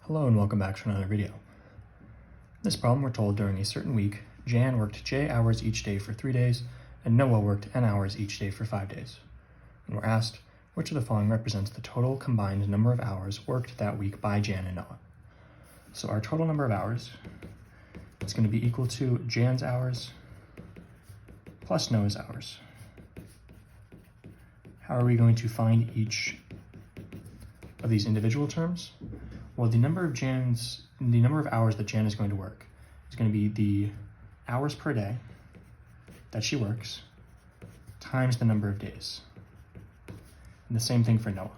Hello and welcome back to another video. In this problem, we're told during a certain week, Jan worked J hours each day for 3 days, and Noah worked N hours each day for 5 days. And we're asked, which of the following represents the total combined number of hours worked that week by Jan and Noah? So our total number of hours is going to be equal to Jan's hours plus Noah's hours. How are we going to find each of these individual terms? Well, the number of hours that Jan is going to work is going to be the hours per day that she works times the number of days. And the same thing for Noah.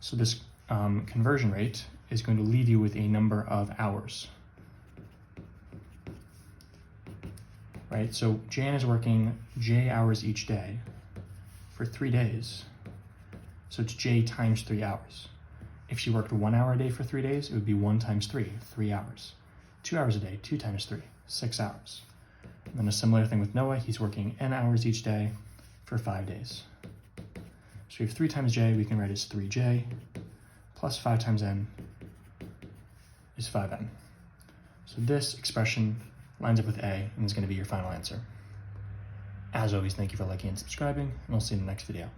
So this conversion rate is going to leave you with a number of hours. Right? So Jan is working J hours each day for 3 days. So it's J times 3 hours. If she worked 1 hour a day for 3 days, it would be 1 times 3, 3 hours. 2 hours a day, 2 times 3, 6 hours. And then a similar thing with Noah, he's working N hours each day for 5 days. So we have 3 times J, we can write as 3J, plus 5 times N is 5N. So this expression lines up with A and is going to be your final answer. As always, thank you for liking and subscribing, and I'll see you in the next video.